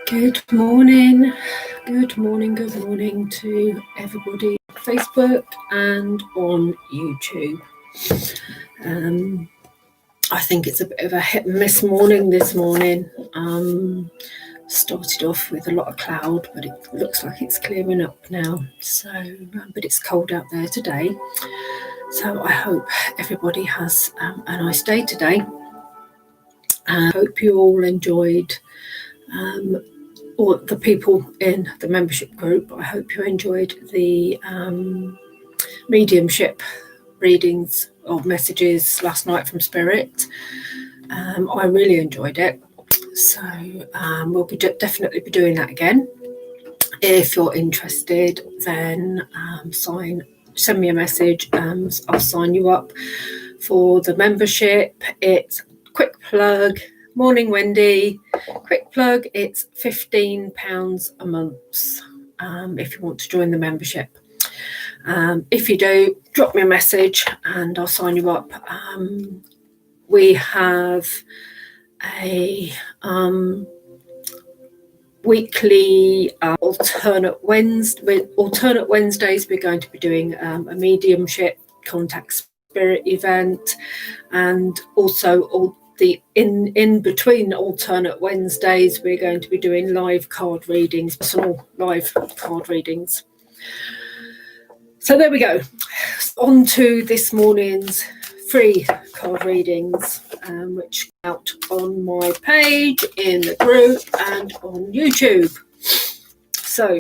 Good morning to everybody on Facebook and on YouTube. I think it's a bit of a hit and miss morning this morning. Started off with a lot of cloud, but it looks like it's clearing up now. But it's cold out there today. So I hope everybody has a nice day today. I hope you all enjoyed or the people in the membership group. I hope you enjoyed the mediumship readings or messages last night from Spirit. I really enjoyed it. So we'll definitely be doing that again. If you're interested, then send me a message. I'll sign you up for the membership. It's quick plug. Morning, Wendy. Quick plug, it's £15 a month if you want to join the membership. If you do, drop me a message and I'll sign you up. We have a weekly alternate Wednesdays. We're going to be doing a mediumship contact spirit event, and also in between alternate Wednesdays we're going to be doing live card readings, personal live card readings. So there we go. On to this morning's free card readings, which are out on my page, in the group and on YouTube. So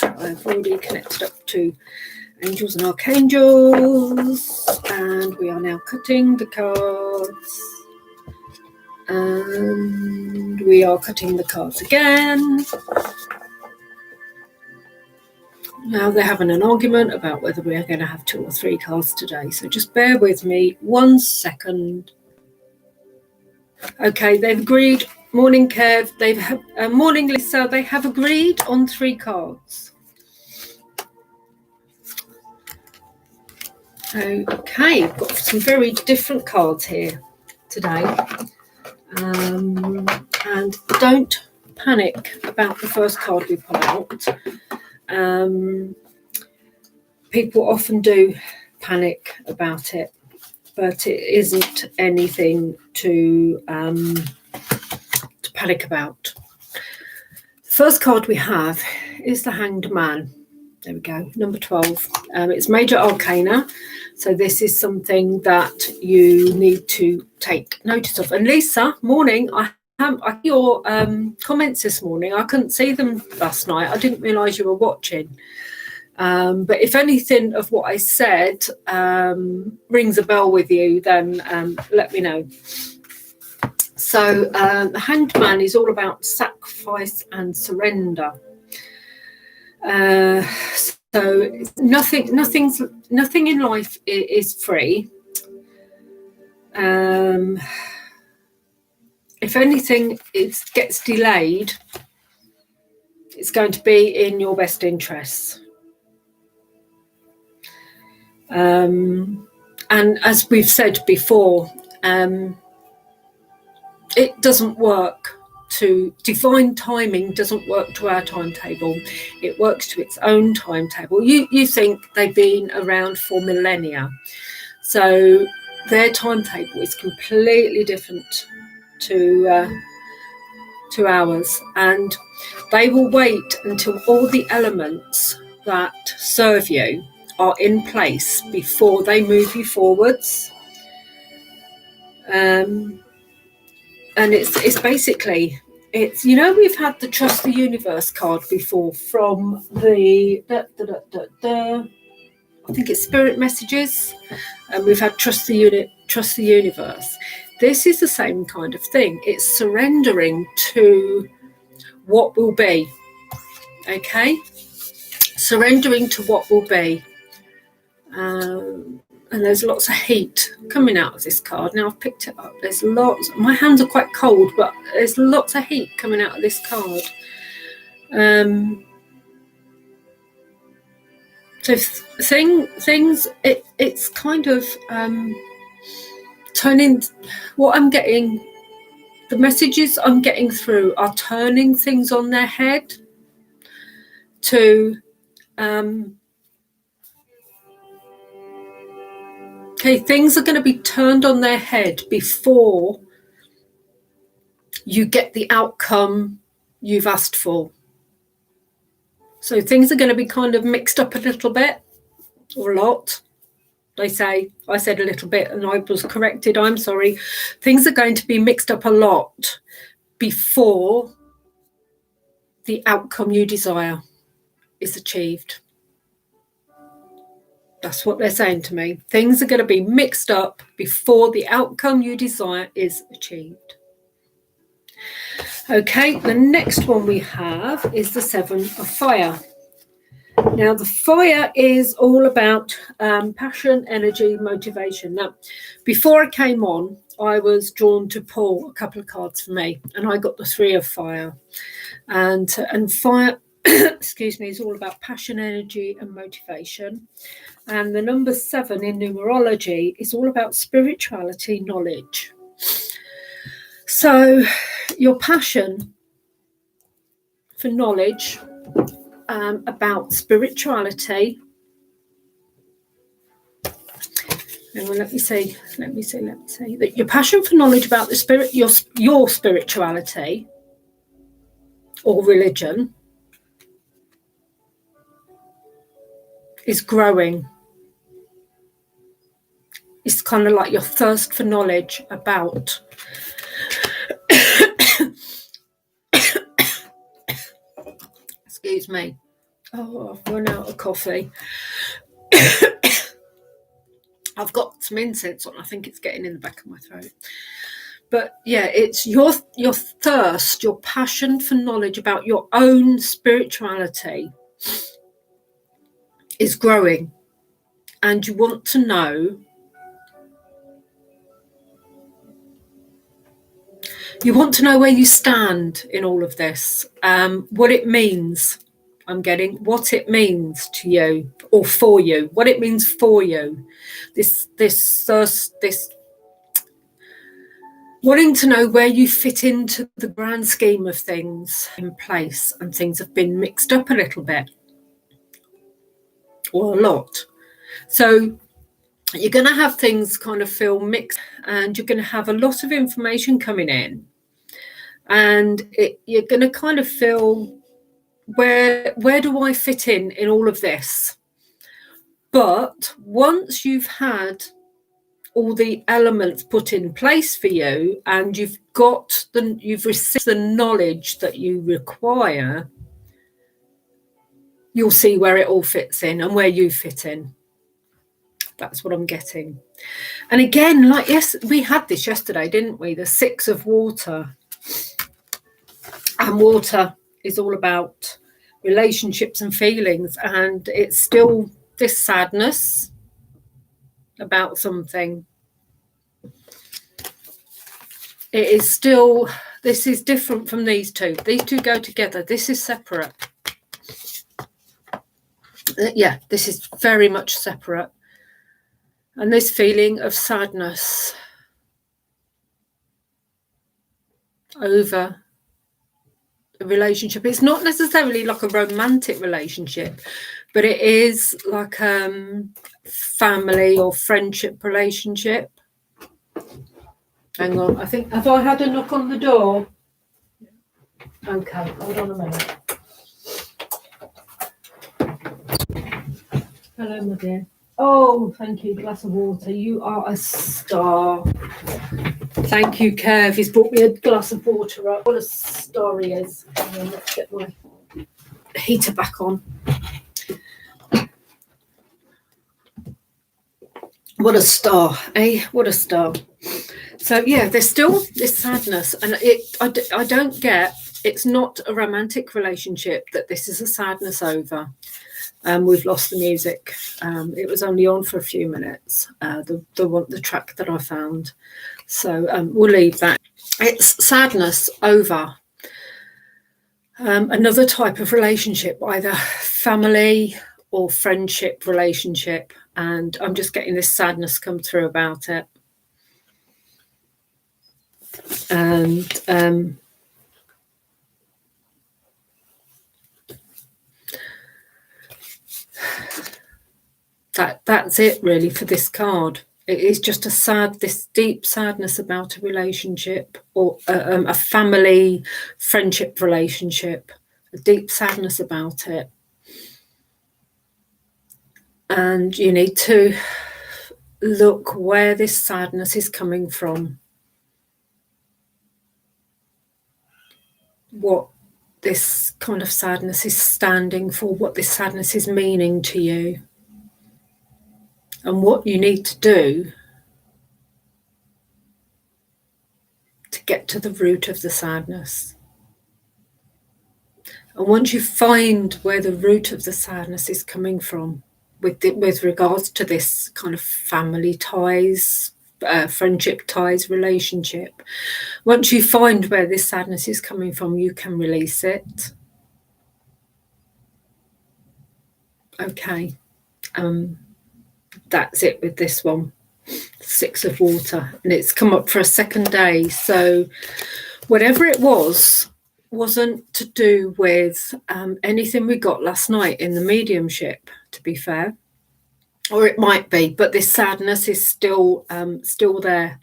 I've already connected up to Angels and Archangels, and we are now cutting the cards, and we are cutting the cards again. Now they're having an argument about whether we are going to have 2 or 3 cards today, so just bear with me 1 second. Okay, they've agreed. Morning, Kev. Morning, Lisa. They have agreed on 3 cards. Okay, I've got some very different cards here today. And don't panic about the first card we pull out. People often do panic about it, but it isn't anything to panic about. The first card we have is the Hanged Man. There we go, number 12. It's Major Arcana, so this is something that you need to take notice of. And Lisa, morning. I your comments this morning. I couldn't see them last night. I didn't realise you were watching. But if anything of what I said rings a bell with you, then let me know. So the Hanged Man is all about sacrifice and surrender. So nothing in life is free. If anything gets delayed, it's going to be in your best interests. And as we've said before, it doesn't work to divine timing, doesn't work to our timetable. It works to its own timetable. You think they've been around for millennia, so their timetable is completely different to ours, and they will wait until all the elements that serve you are in place before they move you forwards. And it's basically, it's, we've had the Trust the Universe card before from the I think it's Spirit Messages, and we've had Trust the Universe. This is the same kind of thing. It's surrendering to what will be. Okay, surrendering to what will be. And there's lots of heat coming out of this card. Now I've picked it up. There's lots. My hands are quite cold, but there's lots of heat coming out of this card. So things. It's kind of turning. What I'm getting the messages I'm getting through are turning things on their head to things are going to be turned on their head before you get the outcome you've asked for. So things are going to be kind of mixed up a little bit, or a lot. They say, I said a little bit and I was corrected, I'm sorry. Things are going to be mixed up a lot before the outcome you desire is achieved. That's what they're saying to me. Things are going to be mixed up before the outcome you desire is achieved. Okay, the next one we have is the Seven of Fire. Now, the fire is all about passion, energy, motivation. Now, before I came on, I was drawn to pull a couple of cards for me, and I got the Three of Fire. And fire, excuse me, is all about passion, energy, and motivation. And the number 7 in numerology is all about spirituality, knowledge. So your passion for knowledge about spirituality. And let me say that your passion for knowledge about the spirit, your spirituality or religion is growing. It's kind of like your thirst for knowledge about excuse me. Oh, I've run out of coffee. I've got some incense on. I think it's getting in the back of my throat. But yeah, it's your thirst, your passion for knowledge about your own spirituality is growing. And you want to know where you stand in all of this, what it means. I'm getting what it means to you or for you, what it means for you. This wanting to know where you fit into the grand scheme of things in place, and things have been mixed up a little bit or a lot. So you're going to have things kind of feel mixed, and you're going to have a lot of information coming in, and you're going to kind of feel, where do I fit in all of this? But once you've had all the elements put in place for you, and you've received the knowledge that you require, you'll see where it all fits in and where you fit in. That's what I'm getting. And again, like, yes, we had this yesterday, didn't we? The 6 of water. And water is all about relationships and feelings, and it's still this sadness about something. It is still, this is different from these two. These two go together. This is separate. Yeah, this is very much separate. And this feeling of sadness over a relationship. It's not necessarily like a romantic relationship, but it is like family or friendship relationship. Hang on, I think, have I had a knock on the door? Okay, hold on a minute. Hello, my dear. Oh, thank you, glass of water. You are a star. Thank you, Kev. He's brought me a glass of water up. What a star he is. Let's get my heater back on. What a star, eh? What a star. So, yeah, there's still this sadness. And I don't get, it's not a romantic relationship that this is a sadness over. We've lost the music. It was only on for a few minutes, the track that I found. So we'll leave that. It's sadness over another type of relationship, either family or friendship relationship. And I'm just getting this sadness come through about it. And that's it really for this card. It is just this deep sadness about a relationship, or a family friendship relationship, a deep sadness about it. And you need to look where this sadness is coming from, what this kind of sadness is standing for, what this sadness is meaning to you, and what you need to do to get to the root of the sadness. And once you find where the root of the sadness is coming from, with regards to this kind of family ties, friendship ties, relationship, once you find where this sadness is coming from, you can release it. Okay, that's it with this one. 6 of water, and it's come up for a second day. So whatever it was wasn't to do with anything we got last night in the mediumship, to be fair, or it might be, but this sadness is still there.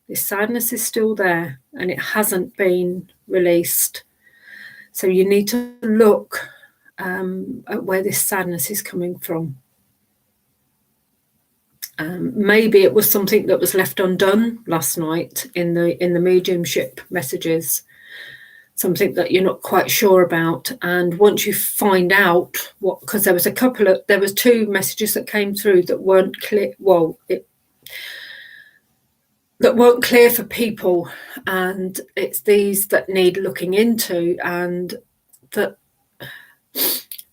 This sadness is still there, and it hasn't been released. So you need to look at where this sadness is coming from. Maybe it was something that was left undone last night in the mediumship messages, something that you're not quite sure about. And once you find out what, because there was 2 messages that came through that weren't clear. That weren't clear for people, and it's these that need looking into, and that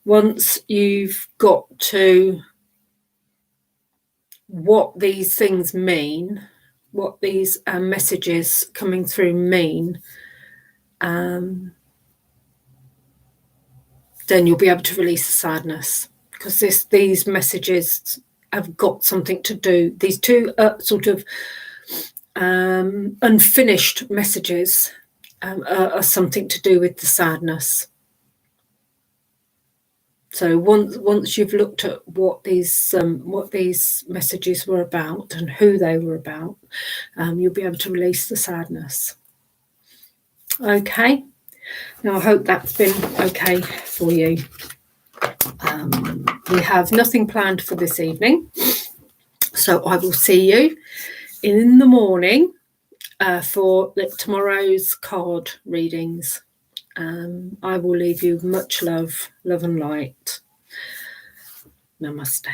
once you've got to what these things mean, what these messages coming through mean, then you'll be able to release the sadness, because these messages have got something to do. These 2 sort of unfinished messages are something to do with the sadness. So once you've looked at what these messages were about and who they were about, you'll be able to release the sadness. Okay. Now I hope that's been okay for you. We have nothing planned for this evening, so I will see you in the morning for tomorrow's card readings. I will leave you much love and light. Namaste.